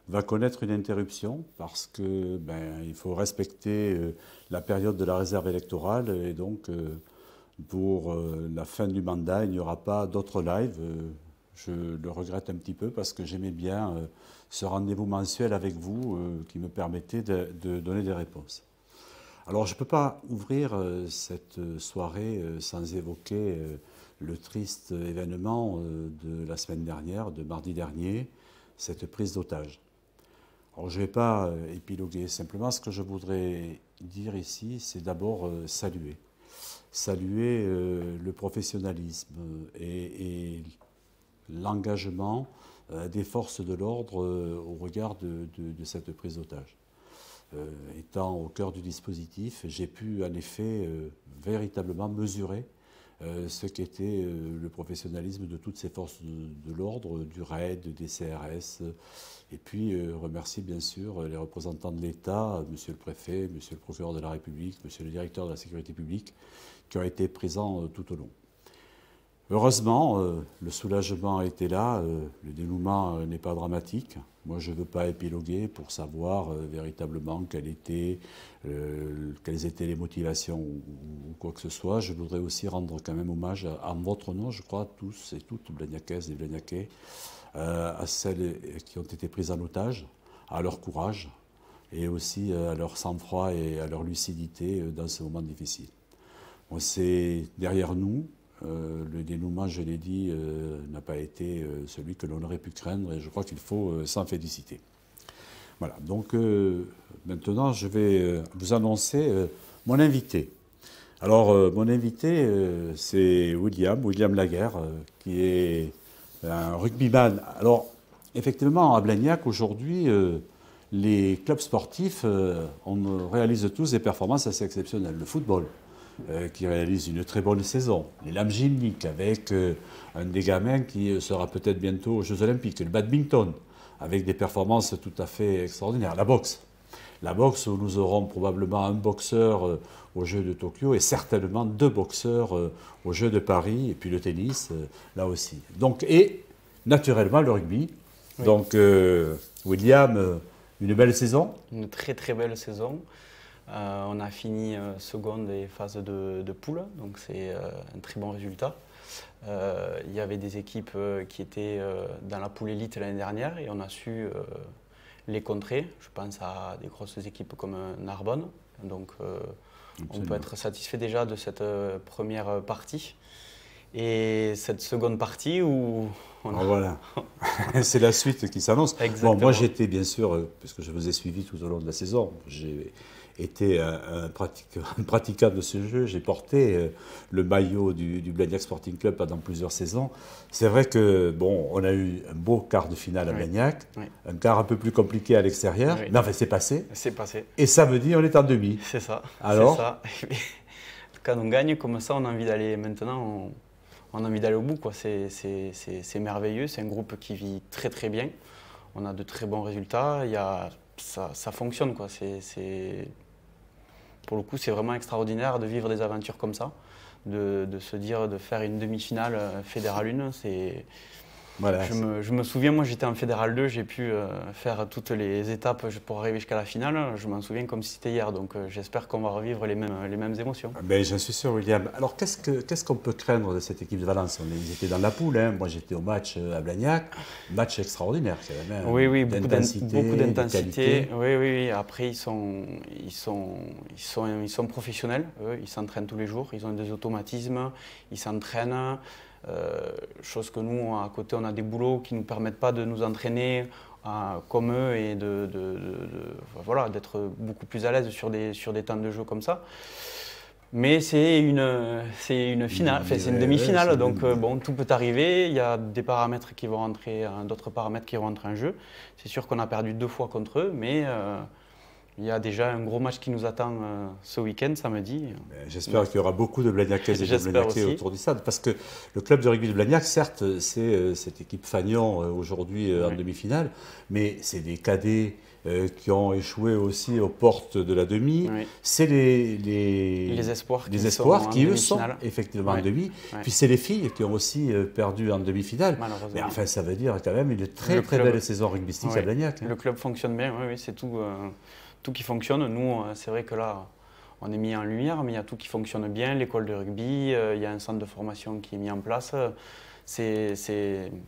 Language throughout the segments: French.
va connaître une interruption parce que il faut respecter la période de la réserve électorale et donc pour la fin du mandat, il n'y aura pas d'autres lives. Je le regrette un petit peu parce que j'aimais bien ce rendez-vous mensuel avec vous qui me permettait de donner des réponses. Alors je ne peux pas ouvrir cette soirée sans évoquer le triste événement de la semaine dernière, de mardi dernier, cette prise d'otage. Alors je ne vais pas épiloguer, simplement ce que je voudrais dire ici, c'est d'abord saluer. Saluer le professionnalisme et l'engagement des forces de l'ordre au regard de cette prise d'otage. Étant au cœur du dispositif, j'ai pu en effet véritablement mesurer ce qu'était le professionnalisme de toutes ces forces de l'ordre, du RAID, des CRS, et puis remercier bien sûr les représentants de l'État, monsieur le préfet, monsieur le procureur de la République, monsieur le directeur de la sécurité publique, qui ont été présents tout au long. Heureusement, le soulagement a été là, le dénouement n'est pas dramatique. Moi, je ne veux pas épiloguer pour savoir véritablement quelles étaient les motivations ou quoi que ce soit. Je voudrais aussi rendre quand même hommage, en votre nom, je crois, tous et toutes, Blagnacaises et Blagnacais, à celles qui ont été prises en otage, à leur courage et aussi à leur sang-froid et à leur lucidité dans ce moment difficile. Bon, c'est derrière nous. Le dénouement, je l'ai dit, n'a pas été celui que l'on aurait pu craindre et je crois qu'il faut s'en féliciter. Voilà, donc maintenant je vais vous annoncer mon invité. Alors mon invité c'est William Laguerre, qui est un rugbyman. Alors effectivement à Blagnac aujourd'hui, les clubs sportifs on réalise tous des performances assez exceptionnelles. Le football, qui réalise une très bonne saison. Les lames gymniques avec un des gamins qui sera peut-être bientôt aux Jeux Olympiques. Le badminton avec des performances tout à fait extraordinaires. La boxe où nous aurons probablement un boxeur aux Jeux de Tokyo et certainement 2 boxeurs aux Jeux de Paris. Et puis le tennis, là aussi. Donc, et naturellement le rugby. Oui. Donc William, une belle saison. Une très très belle saison. On a fini seconde des phases de poule, donc c'est un très bon résultat. Il y avait des équipes qui étaient dans la poule élite l'année dernière et on a su les contrer. Je pense à des grosses équipes comme Narbonne. Donc on peut être satisfait déjà de cette première partie. Et cette seconde partie où on a... Voilà, c'est la suite qui s'annonce. Bon, moi j'étais bien sûr, parce que je vous ai suivi tout au long de la saison, j'ai été un pratiquant de ce jeu. J'ai porté le maillot du Blagnac Sporting Club pendant plusieurs saisons. C'est vrai que bon, on a eu un beau quart de finale à Blagnac, un quart un peu plus compliqué à l'extérieur, mais enfin c'est passé. C'est passé. Et samedi, on est en demi. C'est ça. Alors, ça. Quand on gagne comme ça, on a envie d'aller maintenant. On a envie d'aller au bout, quoi. C'est merveilleux. C'est un groupe qui vit très très bien. On a de très bons résultats. Ça fonctionne, quoi. Pour le coup, c'est vraiment extraordinaire de vivre des aventures comme ça, de se dire de faire une demi-finale Fédéral 1. Voilà. Je me souviens, moi j'étais en Fédéral 2, j'ai pu faire toutes les étapes pour arriver jusqu'à la finale. Je m'en souviens comme si c'était hier, donc j'espère qu'on va revivre les mêmes émotions. Ben, j'en suis sûr, William. Alors qu'est-ce qu'on peut craindre de cette équipe de Valence? Ils étaient dans la poule, hein. Moi j'étais au match à Blagnac, match extraordinaire quand même. Hein. Oui, beaucoup d'intensité. Oui. Après ils sont professionnels, eux. Ils s'entraînent tous les jours, ils ont des automatismes, ils s'entraînent. Chose que nous, à côté, on a des boulots qui ne nous permettent pas de nous entraîner comme eux et voilà, d'être beaucoup plus à l'aise sur des temps de jeu comme ça. Mais c'est une finale, c'est une demi-finale, donc bon, tout peut arriver. Il y a des paramètres qui vont rentrer, d'autres paramètres qui vont rentrer en jeu. C'est sûr qu'on a perdu 2 fois contre eux, mais il y a déjà un gros match qui nous attend ce week-end, samedi. J'espère qu'il y aura beaucoup de Blagnacaises et de Blagnacais autour du stade. Parce que le club de rugby de Blagnac, certes, c'est cette équipe Fagnon aujourd'hui en demi-finale, mais c'est des cadets qui ont échoué aussi aux portes de la demi. Oui. C'est les espoirs qui eux, sont effectivement en demi. Puis c'est les filles qui ont aussi perdu en demi-finale. Mais enfin, ça veut dire quand même une très belle saison rugbystique à Blagnac. Le club fonctionne bien, oui, c'est tout qui fonctionne. Nous, c'est vrai que là, on est mis en lumière, mais il y a tout qui fonctionne bien. L'école de rugby, il y a un centre de formation qui est mis en place.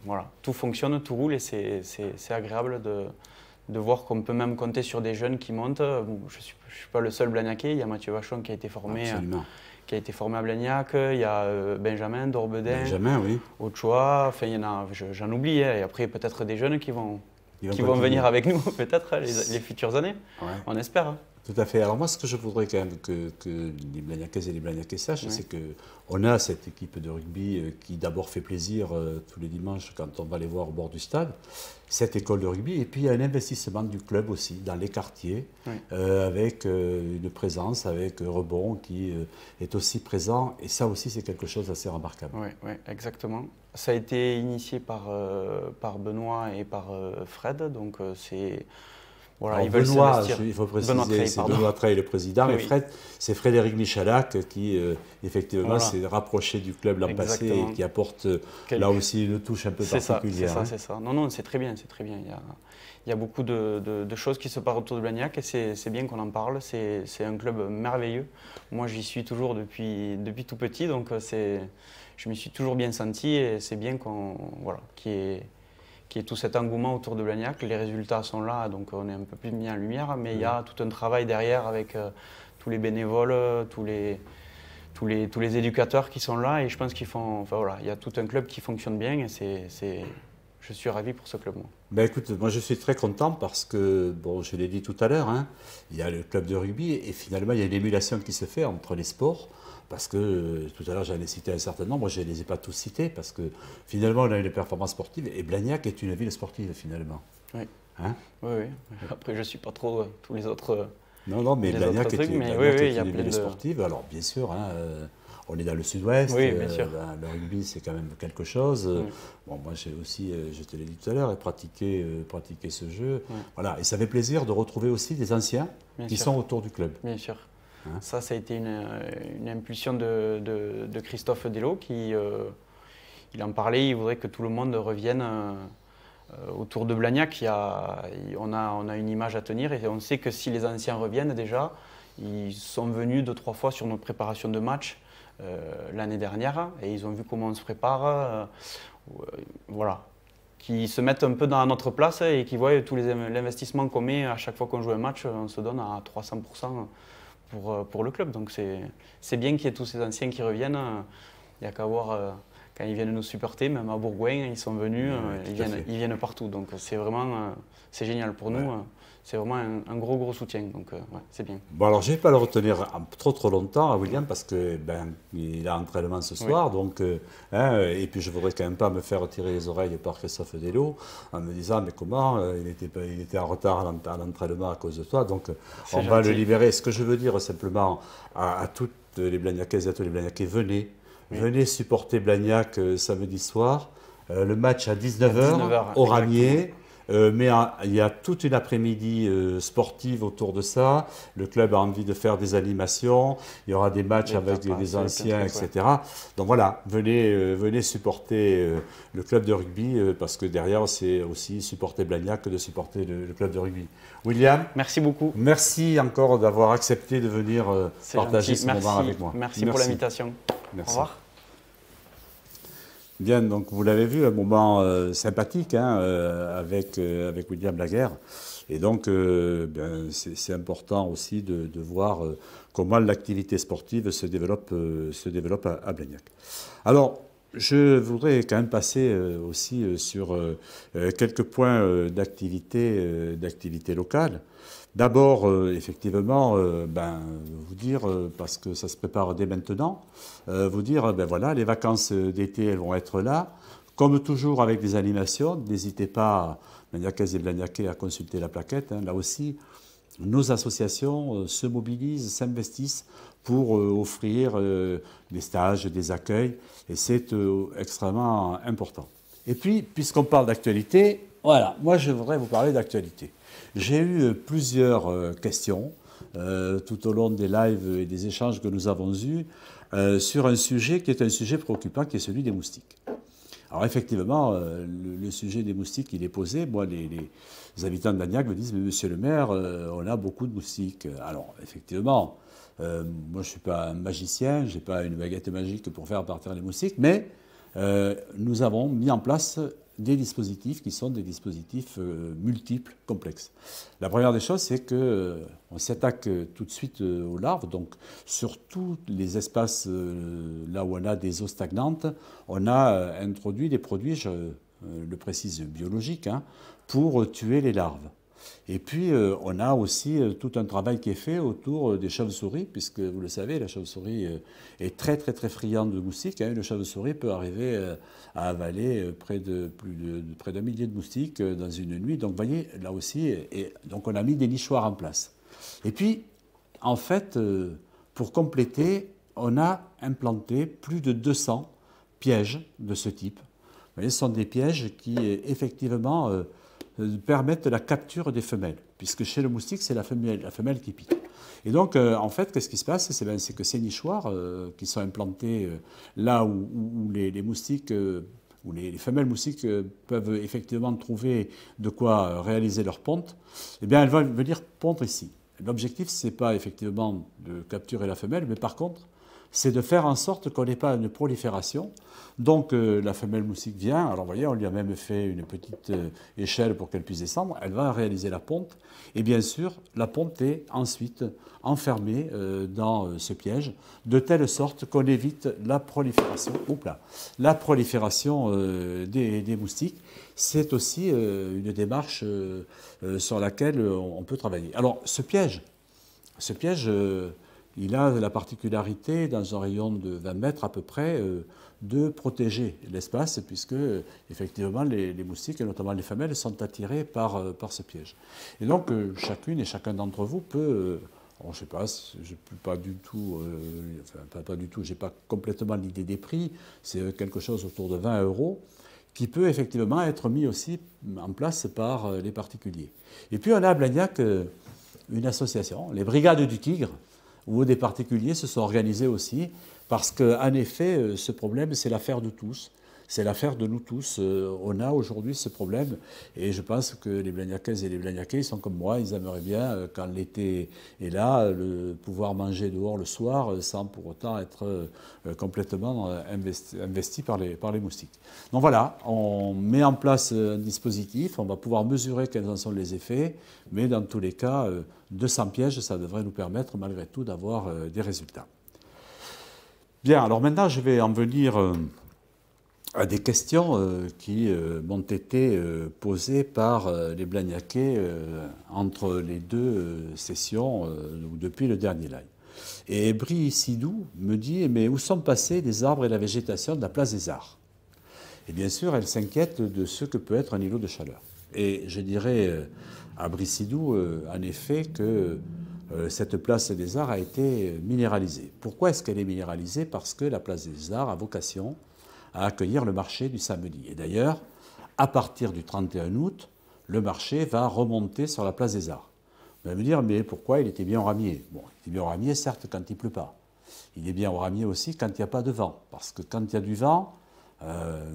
Voilà, tout fonctionne, tout roule et c'est agréable de voir qu'on peut même compter sur des jeunes qui montent. Je ne suis pas le seul Blagnacais, il y a Mathieu Vachon qui a été formé à Blagnac, il y a Benjamin Dorbedin, oui. Ochoa, enfin il y en a, j'en oublie, et après peut-être des jeunes qui vont venir avec nous, peut-être les futures années, on espère. Tout à fait. Alors moi, ce que je voudrais quand même que les Blagnacaises et les Blagnacais sachent, c'est qu'on a cette équipe de rugby qui d'abord fait plaisir tous les dimanches quand on va les voir au bord du stade, cette école de rugby, et puis il y a un investissement du club aussi dans les quartiers, avec une présence, avec Rebond qui est aussi présent, et ça aussi c'est quelque chose d'assez remarquable. Oui, exactement. Ça a été initié par Benoît et par Fred, donc c'est... Voilà, alors Benoît, il faut préciser, c'est Benoît Treille le président, et Fred, c'est Frédéric Michalak qui, effectivement, s'est rapproché du club l'an passé et qui apporte là aussi une touche un peu particulière. C'est ça. Non, c'est très bien, Il y a beaucoup de choses qui se passent autour de Blagnac et c'est bien qu'on en parle. C'est un club merveilleux. Moi, j'y suis toujours depuis tout petit, donc je m'y suis toujours bien senti et c'est bien qu'il y ait tout cet engouement autour de Blagnac. Les résultats sont là, donc on est un peu plus mis en lumière, mais il y a tout un travail derrière avec tous les bénévoles, tous les éducateurs qui sont là, et je pense qu'il y a tout un club qui fonctionne bien, et je suis ravi pour ce club. Ben écoute, moi je suis très content parce que, bon, je l'ai dit tout à l'heure, il y a le club de rugby et finalement il y a une émulation qui se fait entre les sports. Parce que tout à l'heure j'en ai cité un certain nombre, je ne les ai pas tous cités, parce que finalement on a une performance sportive et Blagnac est une ville sportive finalement. Oui. Oui. Après je ne suis pas trop tous les autres. Non, mais Blagnac est une ville sportive. Alors bien sûr, on est dans le sud-ouest, bien sûr. Le rugby c'est quand même quelque chose. Bon, moi j'ai aussi, je te l'ai dit tout à l'heure, pratiqué ce jeu. Voilà. Et ça fait plaisir de retrouver aussi des anciens qui sont autour du club. Bien sûr. Ça a été une impulsion de Christophe Delot qui il en parlait, il voudrait que tout le monde revienne autour de Blagnac. On a une image à tenir et on sait que si les anciens reviennent déjà, ils sont venus 2-3 fois sur notre préparation de match l'année dernière et ils ont vu comment on se prépare. Voilà. Qui se mettent un peu dans notre place et qui voient tous l'investissement qu'on met à chaque fois qu'on joue un match, on se donne à 300%. Pour le club. Donc c'est bien qu'il y ait tous ces anciens qui reviennent. Il n'y a qu'à voir quand ils viennent nous supporter, même à Bourgoin, ils sont venus, ils viennent partout. Donc c'est vraiment c'est génial pour nous. C'est vraiment un gros soutien. Donc c'est bien. Bon alors je ne vais pas le retenir trop longtemps à William parce que il a entraînement ce soir. Donc, et puis je ne voudrais quand même pas me faire tirer les oreilles par Christophe Delot en me disant mais comment il était en retard à l'entraînement à cause de toi. Donc on va le libérer. Ce que je veux dire simplement à toutes les Blagnacaises et à tous les Blagnacais, venez supporter Blagnac samedi soir. Le match à 19h au Ramier. Mais il y a toute une après-midi sportive autour de ça. Le club a envie de faire des animations. Il y aura des matchs avec des anciens, etc. Donc voilà, venez supporter le club de rugby parce que derrière, c'est aussi supporter Blagnac que de supporter le club de rugby. William, merci beaucoup. Merci encore d'avoir accepté de venir partager ce moment avec moi. Merci pour l'invitation. Merci. Au revoir. Bien, donc vous l'avez vu, un moment sympathique avec William Laguerre. Et donc, c'est important aussi de voir comment l'activité sportive se développe à Blagnac. Alors, je voudrais quand même passer aussi sur quelques points d'activité locale. D'abord, effectivement, vous dire, parce que ça se prépare dès maintenant, vous dire, voilà, les vacances d'été, elles vont être là. Comme toujours avec des animations, n'hésitez pas, Blagnacaises et Blagnacais, à consulter la plaquette. Là aussi, nos associations se mobilisent, s'investissent pour offrir des stages, des accueils, et c'est extrêmement important. Et puis, puisqu'on parle d'actualité, Voilà, moi je voudrais vous parler d'actualité. J'ai eu plusieurs questions tout au long des lives et des échanges que nous avons eus sur un sujet qui est un sujet préoccupant, qui est celui des moustiques. Alors effectivement, le sujet des moustiques, il est posé. Moi, les habitants de Lagnac me disent, mais monsieur le maire, on a beaucoup de moustiques. Alors effectivement, moi je ne suis pas un magicien, je n'ai pas une baguette magique pour faire partir les moustiques, mais nous avons mis en place des dispositifs qui sont des dispositifs multiples, complexes. La première des choses, c'est qu'on s'attaque tout de suite aux larves. Donc, sur tous les espaces là où on a des eaux stagnantes, on a introduit des produits, je le précise, biologiques, hein, pour tuer les larves. Et puis, on a aussi tout un travail qui est fait autour des chauves-souris, puisque vous le savez, la chauve-souris est très, très, très friande de moustiques. Hein. Une chauve-souris peut arriver à avaler près d'un millier de moustiques dans une nuit. Donc, vous voyez, là aussi, donc on a mis des nichoirs en place. Et puis, en fait, pour compléter, on a implanté plus de 200 pièges de ce type. Vous voyez, ce sont des pièges qui, effectivement, permettent la capture des femelles, puisque chez le moustique, c'est la femelle qui pique. Et donc, en fait, qu'est-ce qui se passe? C'est que ces nichoirs qui sont implantés là où les moustiques, où les femelles moustiques peuvent effectivement trouver de quoi réaliser leur ponte, eh bien, elles vont venir pondre ici. L'objectif, ce n'est pas effectivement de capturer la femelle, mais par contre, c'est de faire en sorte qu'on n'ait pas une prolifération. Donc la femelle moustique vient, alors vous voyez, on lui a même fait une petite échelle pour qu'elle puisse descendre, elle va réaliser la ponte, et bien sûr, la ponte est ensuite enfermée dans ce piège, de telle sorte qu'on évite la prolifération, des moustiques. C'est aussi une démarche sur laquelle on peut travailler. Alors ce piège, il a la particularité, dans un rayon de 20 mètres à peu près, de protéger l'espace, puisque effectivement les moustiques, et notamment les femelles, sont attirées par ce piège. Et donc chacune et chacun d'entre vous peut, je ne sais pas, je peux pas du tout, pas du tout, j'ai pas complètement l'idée des prix, c'est quelque chose autour de 20 €, qui peut effectivement être mis aussi en place par les particuliers. Et puis on a à Blagnac une association, les Brigades du Tigre, où des particuliers se sont organisés aussi, parce qu'en effet, ce problème, c'est l'affaire de tous. C'est l'affaire de nous tous. On a aujourd'hui ce problème, et je pense que les Blagnacaises et les Blagnacais, ils sont comme moi, ils aimeraient bien, quand l'été est là, pouvoir manger dehors le soir, sans pour autant être complètement investi par les moustiques. Donc voilà, on met en place un dispositif, on va pouvoir mesurer quels en sont les effets, mais dans tous les cas, 200 pièges, ça devrait nous permettre malgré tout d'avoir des résultats. Bien, alors maintenant je vais en venir à des questions qui m'ont été posées par les Blagnacais entre les deux sessions ou depuis le dernier live. Et Bri Sidou me dit, mais où sont passés les arbres et la végétation de la place des Arts? Et bien sûr, elle s'inquiète de ce que peut être un îlot de chaleur. Et je dirais à Bri Sidou, en effet, que cette place des Arts a été minéralisée. Pourquoi est-ce qu'elle est minéralisée? Parce que la place des Arts a vocation à accueillir le marché du samedi. Et d'ailleurs, à partir du 31 août, le marché va remonter sur la place des Arts. Vous allez me dire, mais pourquoi il était bien au ramier? Bon, il est bien au ramier, certes, quand il ne pleut pas. Il est bien au ramier aussi quand il n'y a pas de vent. Parce que quand il y a du vent,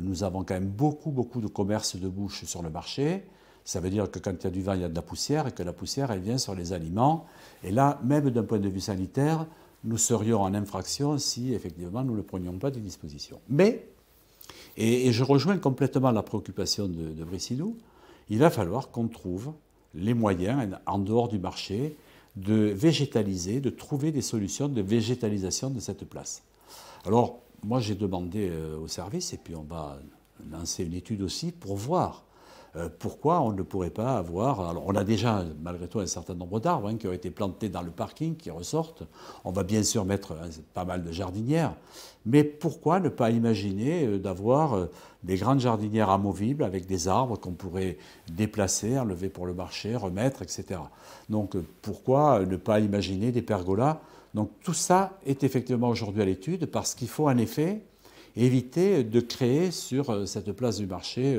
nous avons quand même beaucoup de commerce de bouche sur le marché. Ça veut dire que quand il y a du vent, il y a de la poussière, et que la poussière, elle vient sur les aliments. Et là, même d'un point de vue sanitaire, nous serions en infraction si, effectivement, nous ne prenions pas des dispositions. Mais, et je rejoins complètement la préoccupation de Bri Sidou, il va falloir qu'on trouve les moyens, en dehors du marché, de végétaliser, de trouver des solutions de végétalisation de cette place. Alors, moi, j'ai demandé au service, et puis on va lancer une étude aussi pour voir pourquoi on ne pourrait pas avoir... Alors, on a déjà, malgré tout, un certain nombre d'arbres qui ont été plantés dans le parking, qui ressortent. On va bien sûr mettre pas mal de jardinières. Mais pourquoi ne pas imaginer d'avoir des grandes jardinières amovibles avec des arbres qu'on pourrait déplacer, enlever pour le marché, remettre, etc. Donc, pourquoi ne pas imaginer des pergolas? Donc, tout ça est effectivement aujourd'hui à l'étude, parce qu'il faut en effet éviter de créer sur cette place du marché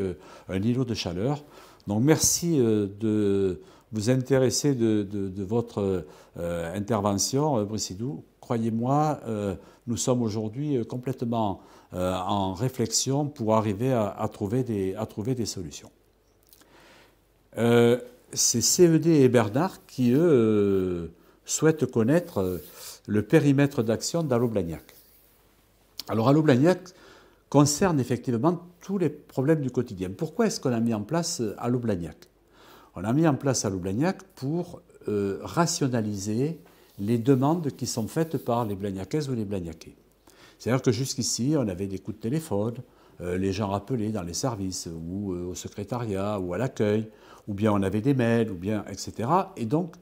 un îlot de chaleur. Donc merci de vous intéresser de votre intervention, Bricidou. Croyez-moi, nous sommes aujourd'hui complètement en réflexion pour arriver à trouver des solutions. C'est CED et Bernard qui, eux, souhaitent connaître le périmètre d'action d'Allo Blagnac. Alors, Allo Blagnac concerne effectivement tous les problèmes du quotidien. Pourquoi est-ce qu'on a mis en place Allo Blagnac? On a mis en place Allo Blagnac pour rationaliser les demandes qui sont faites par les Blagnacaises ou les Blagnacais. C'est-à-dire que jusqu'ici, on avait des coups de téléphone, les gens rappelaient dans les services ou au secrétariat ou à l'accueil, ou bien on avait des mails, ou bien etc. Et donc,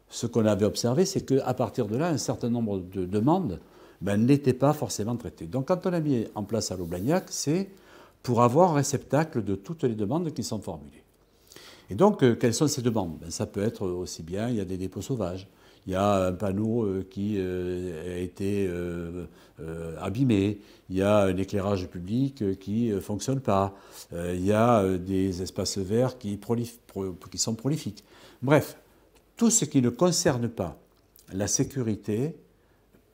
ce qu'on avait observé, c'est qu'à partir de là, un certain nombre de demandes n'étaient pas forcément traitées. Donc, quand on a mis en place Allo Blagnac, c'est pour avoir un réceptacle de toutes les demandes qui sont formulées. Et donc, quelles sont ces demandes? Ça peut être aussi bien, il y a des dépôts sauvages, il y a un panneau qui a été abîmé, il y a un éclairage public qui ne fonctionne pas, il y a des espaces verts qui sont prolifiques. Bref, tout ce qui ne concerne pas la sécurité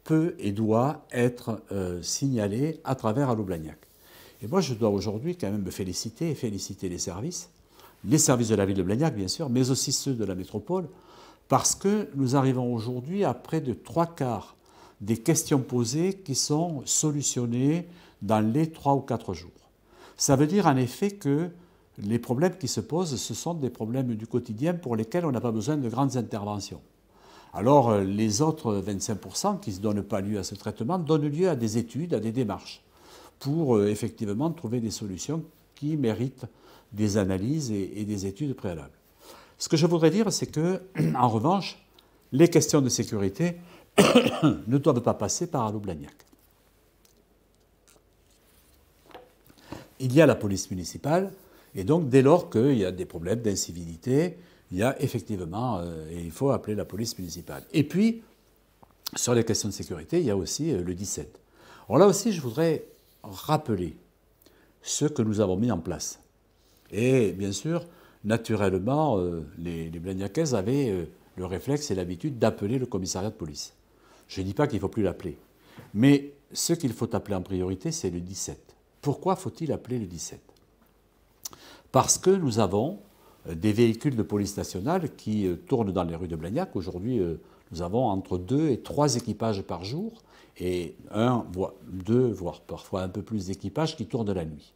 peut et doit être signalé à travers Allo Blagnac. Et moi, je dois aujourd'hui quand même me féliciter les services de la ville de Blagnac, bien sûr, mais aussi ceux de la métropole, parce que nous arrivons aujourd'hui à près de 3/4 des questions posées qui sont solutionnées dans les 3 ou 4 jours. Ça veut dire en effet que les problèmes qui se posent, ce sont des problèmes du quotidien pour lesquels on n'a pas besoin de grandes interventions. Alors les autres 25% qui ne donnent pas lieu à ce traitement donnent lieu à des études, à des démarches, pour effectivement trouver des solutions qui méritent des analyses et des études préalables. Ce que je voudrais dire, c'est que, en revanche, les questions de sécurité ne doivent pas passer par Allo Blagnac. Il y a la police municipale, et donc dès lors qu'il y a des problèmes d'incivilité, il y a effectivement, et il faut appeler la police municipale. Et puis, sur les questions de sécurité, il y a aussi le 17. Alors là aussi, je voudrais rappeler ce que nous avons mis en place. Et bien sûr, naturellement, les Blagnacaises avaient le réflexe et l'habitude d'appeler le commissariat de police. Je ne dis pas qu'il ne faut plus l'appeler. Mais ce qu'il faut appeler en priorité, c'est le 17. Pourquoi faut-il appeler le 17? Parce que nous avons des véhicules de police nationale qui tournent dans les rues de Blagnac. Aujourd'hui, nous avons entre 2 et 3 équipages par jour et 1, 2, voire parfois un peu plus d'équipages qui tournent la nuit.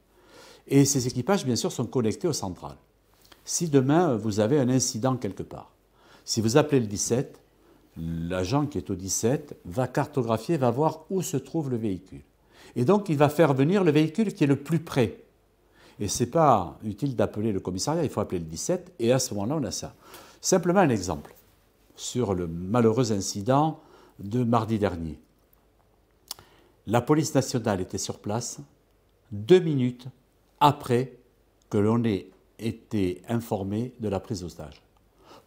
Et ces équipages, bien sûr, sont connectés au central. Si demain, vous avez un incident quelque part, si vous appelez le 17, l'agent qui est au 17 va cartographier, va voir où se trouve le véhicule. Et donc, il va faire venir le véhicule qui est le plus près. Et ce n'est pas utile d'appeler le commissariat, il faut appeler le 17, et à ce moment-là, on a ça. Simplement un exemple sur le malheureux incident de mardi dernier. La police nationale était sur place 2 minutes après que l'on ait été informé de la prise d'otage.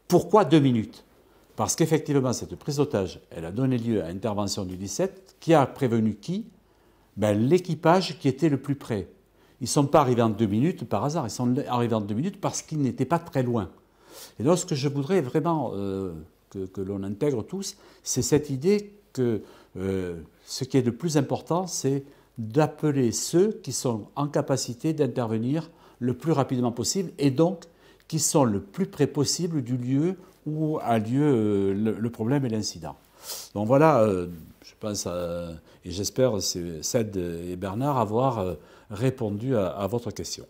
Pourquoi 2 minutes? Parce qu'effectivement, cette prise d'otage, elle a donné lieu à l'intervention du 17, qui a prévenu qui? L'équipage qui était le plus près. Ils ne sont pas arrivés en 2 minutes par hasard, ils sont arrivés en 2 minutes parce qu'ils n'étaient pas très loin. Et donc ce que je voudrais vraiment que l'on intègre tous, c'est cette idée que ce qui est le plus important, c'est d'appeler ceux qui sont en capacité d'intervenir le plus rapidement possible et donc qui sont le plus près possible du lieu où a lieu le problème et l'incident. Donc voilà, je pense, et j'espère, Ced et Bernard, avoir répondu à votre question.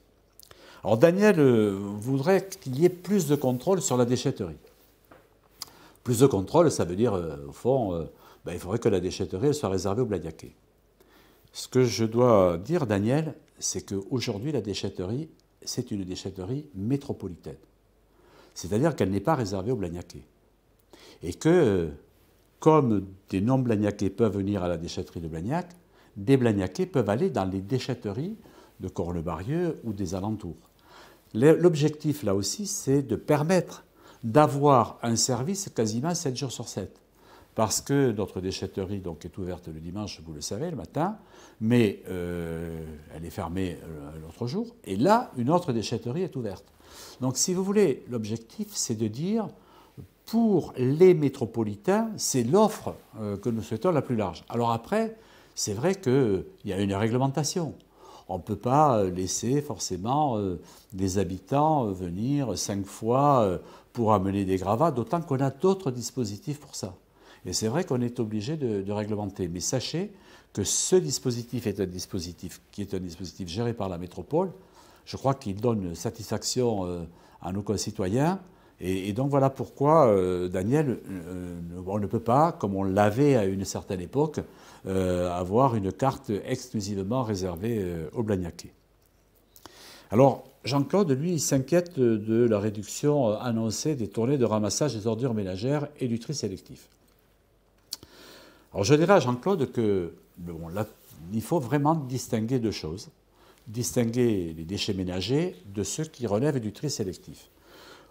Alors Daniel voudrait qu'il y ait plus de contrôle sur la déchetterie. Plus de contrôle, ça veut dire, au fond, il faudrait que la déchetterie soit réservée aux Blagnacais. Ce que je dois dire, Daniel, c'est qu'aujourd'hui, la déchetterie, c'est une déchetterie métropolitaine. C'est-à-dire qu'elle n'est pas réservée aux Blagnacais. Et que, comme des non-Blagnacais peuvent venir à la déchetterie de Blagnac, des Blagnacais peuvent aller dans les déchetteries de Corle-Barieux ou des alentours. L'objectif, là aussi, c'est de permettre d'avoir un service quasiment 7 jours sur 7. Parce que notre déchetterie donc, est ouverte le dimanche, vous le savez, le matin, mais elle est fermée l'autre jour. Et là, une autre déchetterie est ouverte. Donc si vous voulez, l'objectif c'est de dire, pour les métropolitains, c'est l'offre que nous souhaitons la plus large. Alors après, c'est vrai qu'il y a une réglementation. On ne peut pas laisser forcément des habitants venir 5 fois pour amener des gravats, d'autant qu'on a d'autres dispositifs pour ça. Et c'est vrai qu'on est obligé de réglementer. Mais sachez que ce dispositif est un dispositif qui est un dispositif géré par la métropole. Je crois qu'il donne satisfaction à nos concitoyens. Et donc voilà pourquoi, Daniel, on ne peut pas, comme on l'avait à une certaine époque, avoir une carte exclusivement réservée aux Blagnaquais. Alors, Jean-Claude, lui, il s'inquiète de la réduction annoncée des tournées de ramassage des ordures ménagères et du tri sélectif. Alors, je dirais à Jean-Claude que bon, là, il faut vraiment distinguer deux choses. Distinguer les déchets ménagers de ceux qui relèvent du tri sélectif.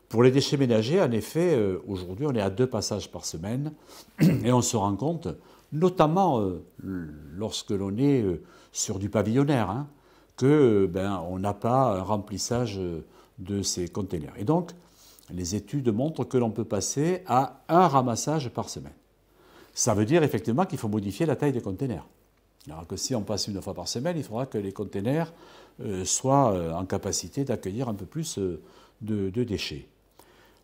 Pour les déchets ménagers, en effet, aujourd'hui, on est à 2 passages par semaine et on se rend compte, notamment lorsque l'on est sur du pavillonnaire, hein, que on n'a pas un remplissage de ces containers. Et donc, les études montrent que l'on peut passer à 1 ramassage par semaine. Ça veut dire effectivement qu'il faut modifier la taille des containers. Alors que si on passe 1 fois par semaine, il faudra que les containers soient en capacité d'accueillir un peu plus de déchets.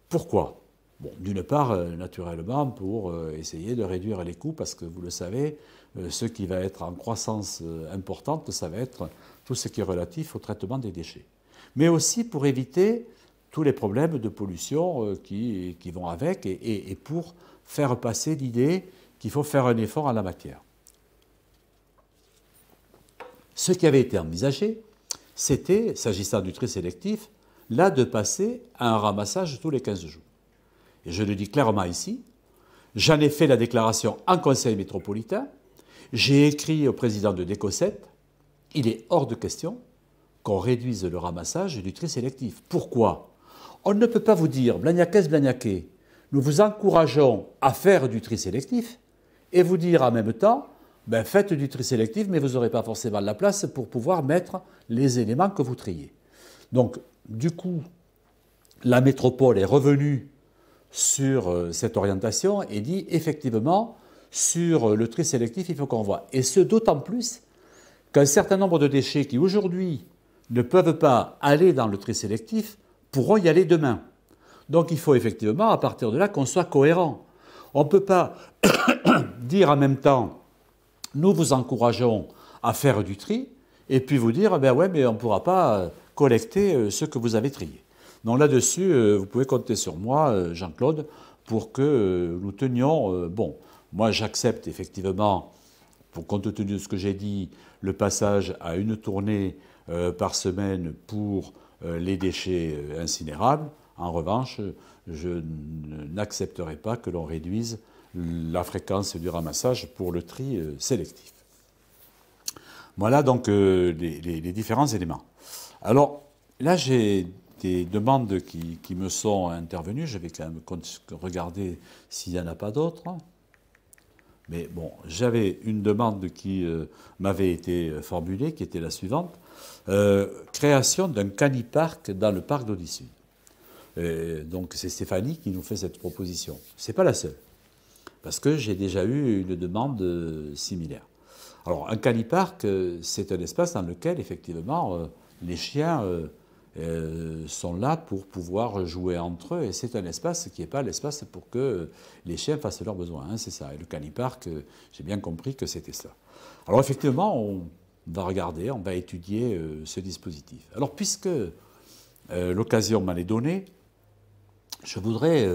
Pourquoi? Bon, d'une part, naturellement, pour essayer de réduire les coûts, parce que vous le savez, ce qui va être en croissance importante, ça va être tout ce qui est relatif au traitement des déchets. Mais aussi pour éviter tous les problèmes de pollution qui vont avec, et pour faire passer l'idée qu'il faut faire un effort en la matière. Ce qui avait été envisagé, c'était, s'agissant du tri sélectif, là de passer à un ramassage tous les 15 jours. Et je le dis clairement ici, j'en ai fait la déclaration en conseil métropolitain, j'ai écrit au président de DECOSET, il est hors de question qu'on réduise le ramassage du tri sélectif. Pourquoi? On ne peut pas vous dire, Blagnacaise, Blagnaquais, nous vous encourageons à faire du tri sélectif, et vous dire en même temps, faites du tri sélectif, mais vous n'aurez pas forcément la place pour pouvoir mettre les éléments que vous triez. Donc, du coup, la métropole est revenue sur cette orientation et dit effectivement, sur le tri sélectif, il faut qu'on voit. Et ce, d'autant plus qu'un certain nombre de déchets qui aujourd'hui ne peuvent pas aller dans le tri sélectif pourront y aller demain. Donc il faut effectivement, à partir de là, qu'on soit cohérent. On ne peut pas dire en même temps, nous vous encourageons à faire du tri, et puis vous dire, ouais, mais on ne pourra pas collecter ce que vous avez trié. Donc là-dessus, vous pouvez compter sur moi, Jean-Claude, pour que nous tenions... bon, moi j'accepte effectivement, compte tenu de ce que j'ai dit, le passage à 1 tournée par semaine pour les déchets incinérables. En revanche, je n'accepterai pas que l'on réduise la fréquence du ramassage pour le tri sélectif. Voilà donc les différents éléments. Alors là, j'ai des demandes qui me sont intervenues. Je vais quand même regarder s'il n'y en a pas d'autres. Mais bon, j'avais une demande qui m'avait été formulée, qui était la suivante. Création d'un canipark dans le parc d'Audissus. Donc c'est Stéphanie qui nous fait cette proposition. Ce n'est pas la seule, parce que j'ai déjà eu une demande similaire. Alors un canipark, c'est un espace dans lequel effectivement les chiens sont là pour pouvoir jouer entre eux, et c'est un espace qui n'est pas l'espace pour que les chiens fassent leurs besoins, hein, c'est ça. Et le canipark, j'ai bien compris que c'était ça. Alors effectivement, on va regarder, on va étudier ce dispositif. Alors puisque l'occasion m'en est donnée, je voudrais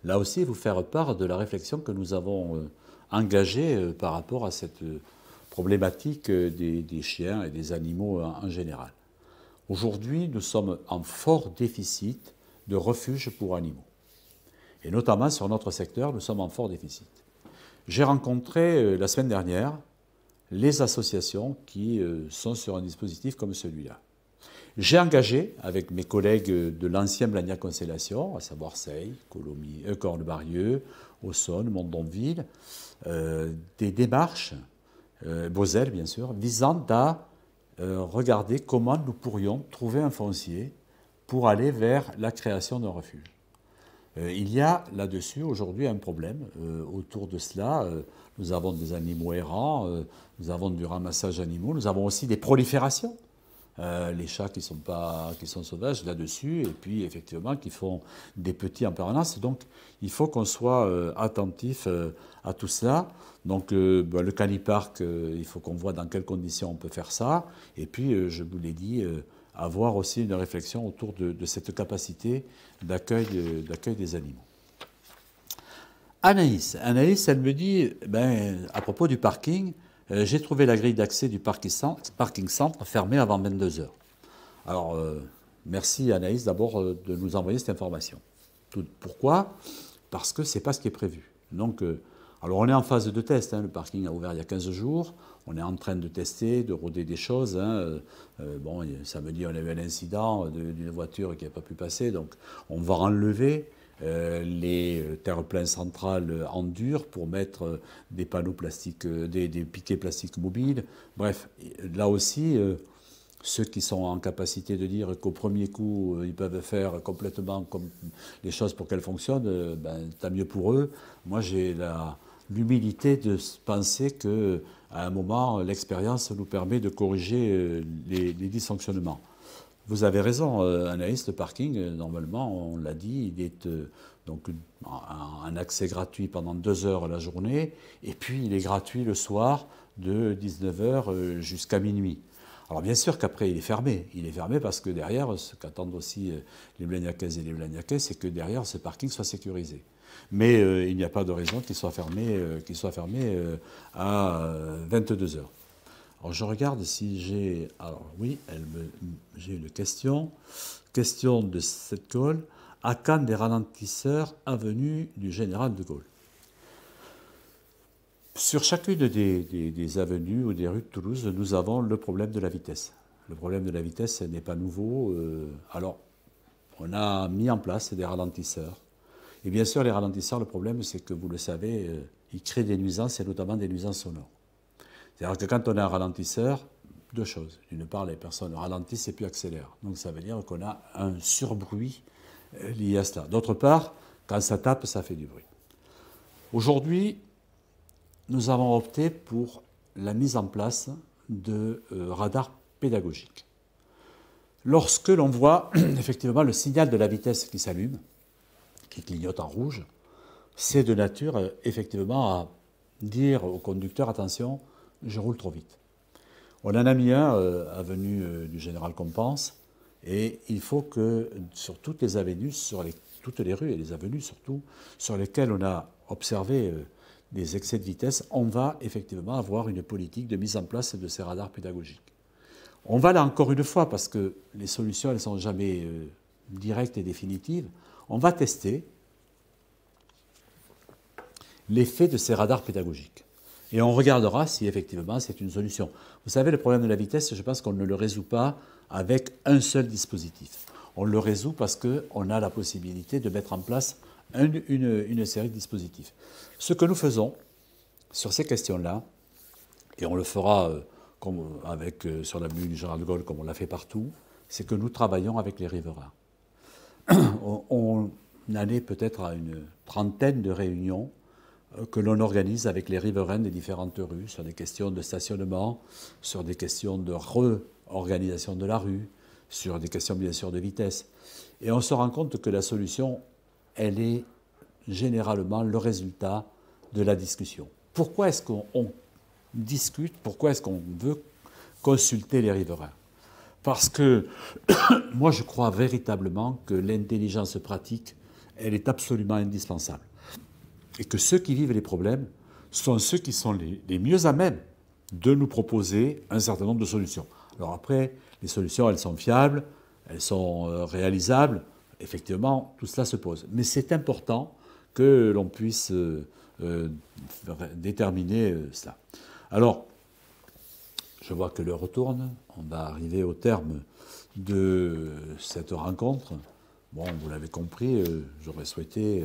là aussi vous faire part de la réflexion que nous avons engagée par rapport à cette problématique des chiens et des animaux en général. Aujourd'hui, nous sommes en fort déficit de refuges pour animaux. Et notamment sur notre secteur, nous sommes en fort déficit. J'ai rencontré la semaine dernière les associations qui sont sur un dispositif comme celui-là. J'ai engagé, avec mes collègues de l'ancien Blagnac Constellation, à savoir Seille, Cornebarieux, Aussonne, Mondonville, des démarches, Beauzelle bien sûr, visant à regarder comment nous pourrions trouver un foncier pour aller vers la création d'un refuge. Il y a là-dessus aujourd'hui un problème autour de cela. Nous avons des animaux errants, nous avons du ramassage d'animaux, nous avons aussi des proliférations. Les chats qui sont sauvages là-dessus, et puis effectivement qui font des petits en permanence. Donc il faut qu'on soit attentif à tout cela. Donc le canipark, il faut qu'on voit dans quelles conditions on peut faire ça. Et puis je vous l'ai dit, avoir aussi une réflexion autour de cette capacité d'accueil des animaux. Anaïs, elle me dit, à propos du parking, j'ai trouvé la grille d'accès du parking centre fermée avant 22 heures. Alors, merci Anaïs d'abord de nous envoyer cette information. Pourquoi? Parce que ce n'est pas ce qui est prévu. Donc, alors on est en phase de test, le parking a ouvert il y a 15 jours, on est en train de tester, de roder des choses. Samedi, on a eu un incident d'une voiture qui n'a pas pu passer, donc on va enlever les terre-pleins centrales en dur pour mettre des panneaux plastiques, des piquets plastiques mobiles. Bref, là aussi, ceux qui sont en capacité de dire qu'au premier coup, ils peuvent faire complètement comme les choses pour qu'elles fonctionnent, tant mieux pour eux. Moi, j'ai l'humilité de penser qu'à un moment, l'expérience nous permet de corriger les dysfonctionnements. Vous avez raison, Anaïs, le parking, normalement, on l'a dit, il est donc un accès gratuit pendant 2 heures la journée, et puis il est gratuit le soir de 19h jusqu'à minuit. Alors bien sûr qu'après il est fermé. Il est fermé parce que derrière, ce qu'attendent aussi les Blagnacaises et les Blagnacais, c'est que derrière ce parking soit sécurisé. Mais il n'y a pas de raison qu'il soit fermé, à 22 heures. Alors je regarde si j'ai... Alors oui, j'ai une question. Question de cette call. À quand des ralentisseurs avenue du Général de Gaulle? Sur chacune des avenues ou des rues de Toulouse, nous avons le problème de la vitesse. Le problème de la vitesse n'est pas nouveau. Alors, on a mis en place des ralentisseurs. Et bien sûr, les ralentisseurs, le problème, c'est que vous le savez, ils créent des nuisances, et notamment des nuisances sonores. C'est-à-dire que quand on a un ralentisseur, 2 choses. D'une part, les personnes ralentissent et puis accélèrent. Donc ça veut dire qu'on a un surbruit lié à cela. D'autre part, quand ça tape, ça fait du bruit. Aujourd'hui, nous avons opté pour la mise en place de radars pédagogiques. Lorsque l'on voit effectivement le signal de la vitesse qui s'allume, qui clignote en rouge, c'est de nature effectivement à dire au conducteur, attention, je roule trop vite. On en a mis un avenue du Général Compense, et il faut que sur toutes les avenues, toutes les rues et les avenues surtout, sur lesquelles on a observé des excès de vitesse, on va effectivement avoir une politique de mise en place de ces radars pédagogiques. On va là encore une fois, parce que les solutions, elles ne sont jamais directes et définitives, on va tester l'effet de ces radars pédagogiques. Et on regardera si effectivement c'est une solution. Vous savez, le problème de la vitesse, je pense qu'on ne le résout pas avec un seul dispositif. On le résout parce qu'on a la possibilité de mettre en place une série de dispositifs. Ce que nous faisons sur ces questions-là, et on le fera sur l'avenue du Général de Gaulle comme on l'a fait partout, c'est que nous travaillons avec les riverains. On en est peut-être à une trentaine de réunions que l'on organise avec les riverains des différentes rues sur des questions de stationnement, sur des questions de réorganisation de la rue, sur des questions bien sûr de vitesse. Et on se rend compte que la solution, elle est généralement le résultat de la discussion. Pourquoi est-ce qu'on discute? Pourquoi est-ce qu'on veut consulter les riverains? Parce que moi je crois véritablement que l'intelligence pratique, elle est absolument indispensable. Et que ceux qui vivent les problèmes sont ceux qui sont les mieux à même de nous proposer un certain nombre de solutions. Alors après, les solutions, elles sont fiables, elles sont réalisables, effectivement, tout cela se pose. Mais c'est important que l'on puisse déterminer cela. Alors, je vois que l'heure tourne, on va arriver au terme de cette rencontre. Bon, vous l'avez compris, j'aurais souhaité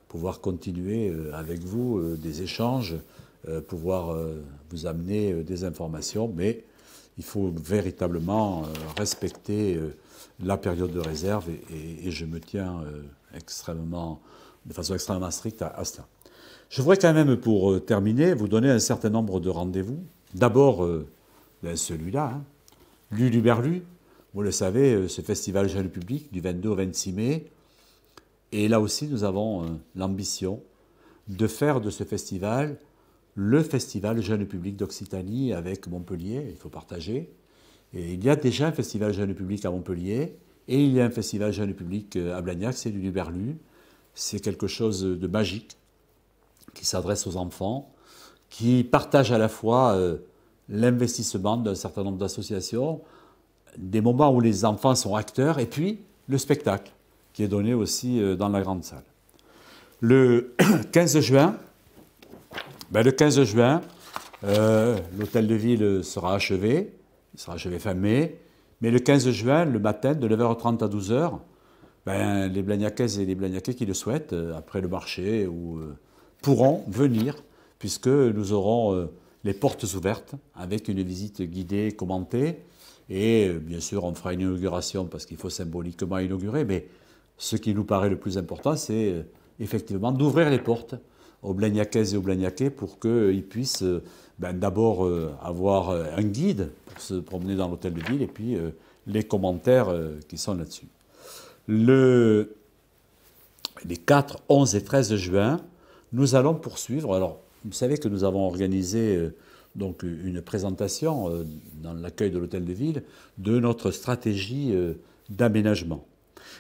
pouvoir continuer avec vous des échanges, pouvoir vous amener des informations, mais il faut véritablement respecter la période de réserve et je me tiens de façon extrêmement stricte à cela. Je voudrais quand même, pour terminer, vous donner un certain nombre de rendez-vous. D'abord, celui-là, hein, Luluberlu. Vous le savez, ce festival jeune public du 22 au 26 mai. Et là aussi, nous avons l'ambition de faire de ce festival le festival jeune public d'Occitanie avec Montpellier. Il faut partager. Et il y a déjà un festival jeune public à Montpellier et il y a un festival jeune public à Blagnac, c'est Luluberlu. C'est quelque chose de magique qui s'adresse aux enfants, qui partage à la fois l'investissement d'un certain nombre d'associations, des moments où les enfants sont acteurs, et puis le spectacle, qui est donné aussi dans la grande salle. Le 15 juin, l'hôtel de ville sera achevé, il sera achevé fin mai, mais le 15 juin, le matin, de 9h30 à 12h, les Blagnacaises et les Blagnacais qui le souhaitent, après le marché, pourront venir, puisque nous aurons les portes ouvertes, avec une visite guidée, commentée, et bien sûr, on fera une inauguration, parce qu'il faut symboliquement inaugurer, mais ce qui nous paraît le plus important, c'est effectivement d'ouvrir les portes aux Blagnacaises et aux Blagnacais pour qu'ils puissent d'abord avoir un guide pour se promener dans l'hôtel de ville et puis les commentaires qui sont là-dessus. Les 4, 11 et 13 juin, nous allons poursuivre. Alors, vous savez que nous avons organisé donc une présentation dans l'accueil de l'hôtel de ville de notre stratégie d'aménagement.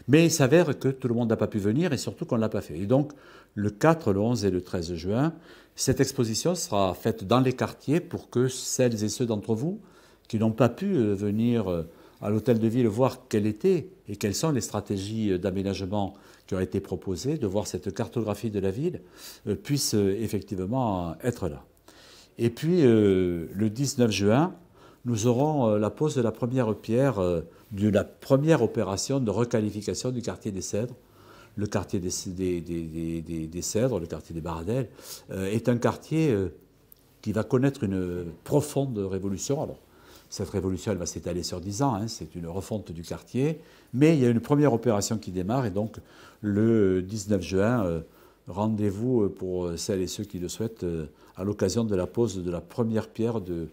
Mais il s'avère que tout le monde n'a pas pu venir et surtout qu'on ne l'a pas fait. Et donc, le 4, le 11 et le 13 juin, cette exposition sera faite dans les quartiers pour que celles et ceux d'entre vous qui n'ont pas pu venir à l'hôtel de ville voir quelles étaient et quelles sont les stratégies d'aménagement qui ont été proposées, de voir cette cartographie de la ville, puissent effectivement être là. Et puis, le 19 juin, nous aurons la pose de la première pierre de la première opération de requalification du quartier des Cèdres. Le quartier des Cèdres, le quartier des Baradelles, est un quartier qui va connaître une profonde révolution. Alors, cette révolution, elle va s'étaler sur 10 ans, hein, c'est une refonte du quartier, mais il y a une première opération qui démarre, et donc le 19 juin, rendez-vous pour celles et ceux qui le souhaitent à l'occasion de la pose de la première pierre de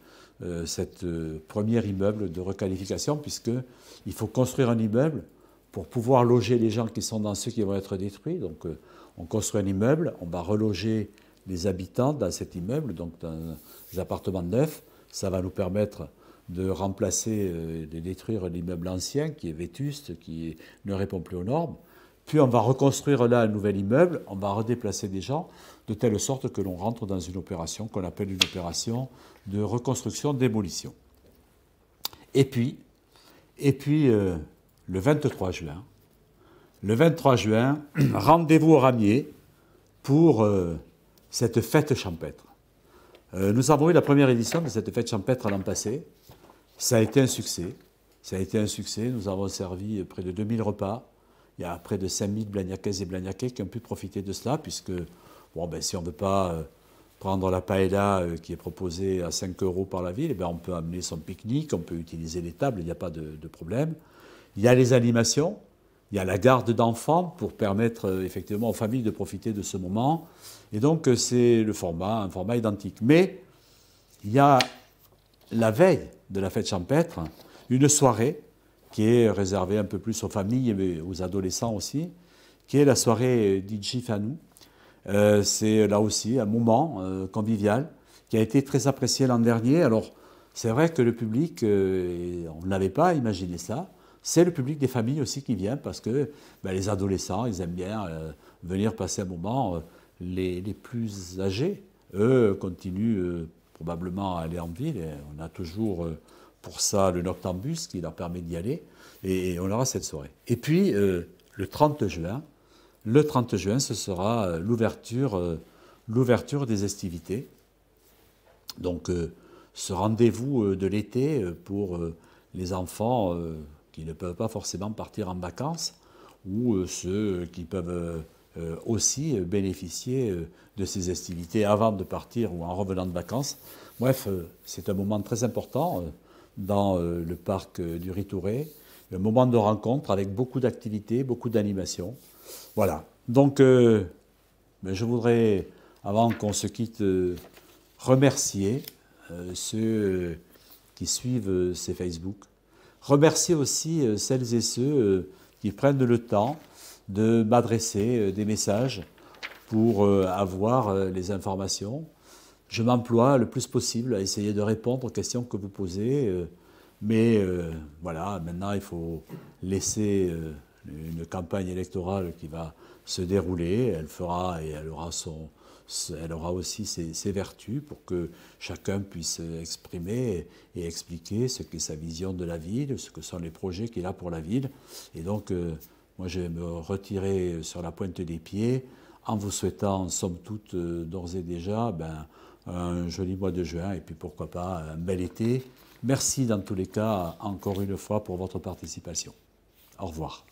cet premier immeuble de requalification, puisqu'il faut construire un immeuble pour pouvoir loger les gens qui sont dans ceux qui vont être détruits. Donc on construit un immeuble, on va reloger les habitants dans cet immeuble, donc dans les appartements neufs. Ça va nous permettre de remplacer, de détruire l'immeuble ancien qui est vétuste, qui ne répond plus aux normes. Puis on va reconstruire là un nouvel immeuble, on va redéplacer des gens, de telle sorte que l'on rentre dans une opération qu'on appelle une opération de reconstruction-démolition. Et puis le 23 juin, rendez-vous au Ramier pour cette fête champêtre. Nous avons eu la première édition de cette fête champêtre l'an passé. Ça a été un succès. Nous avons servi près de 2000 repas. Il y a près de 5000 Blagnacaises et Blagnacais qui ont pu profiter de cela, puisque si on ne veut pas prendre la paella qui est proposée à 5 € par la ville, on peut amener son pique-nique, on peut utiliser les tables, il n'y a pas de problème. Il y a les animations, il y a la garde d'enfants pour permettre effectivement aux familles de profiter de ce moment. Et donc c'est un format identique. Mais il y a la veille de la fête champêtre, une soirée qui est réservée un peu plus aux familles mais aux adolescents aussi, qui est la soirée DJ Fanou. C'est là aussi un moment convivial qui a été très apprécié l'an dernier. Alors c'est vrai que le public, on n'avait pas imaginé ça. C'est le public des familles aussi qui vient parce que les adolescents, ils aiment bien venir passer un moment. Les plus âgés, eux, continuent probablement à aller en ville. Et on a toujours pour ça le Noctambus qui leur permet d'y aller. Et on aura cette soirée. Et puis, le 30 juin, ce sera l'ouverture des estivités. Donc, ce rendez-vous de l'été pour les enfants qui ne peuvent pas forcément partir en vacances ou ceux qui peuvent aussi bénéficier de ces estivités avant de partir ou en revenant de vacances. Bref, c'est un moment très important dans le parc du Ritouré. Un moment de rencontre avec beaucoup d'activités, beaucoup d'animations. Voilà. Donc, je voudrais, avant qu'on se quitte, remercier ceux qui suivent ces Facebook. Remercier aussi celles et ceux qui prennent le temps de m'adresser des messages pour avoir les informations. Je m'emploie le plus possible à essayer de répondre aux questions que vous posez, mais voilà, maintenant il faut laisser une campagne électorale qui va se dérouler. Elle fera et elle aura aussi ses vertus pour que chacun puisse exprimer et expliquer ce qu'est sa vision de la ville, ce que sont les projets qu'il a pour la ville. Et donc, moi, je vais me retirer sur la pointe des pieds en vous souhaitant, somme toute, d'ores et déjà, un joli mois de juin et puis pourquoi pas un bel été. Merci dans tous les cas, encore une fois, pour votre participation. Au revoir.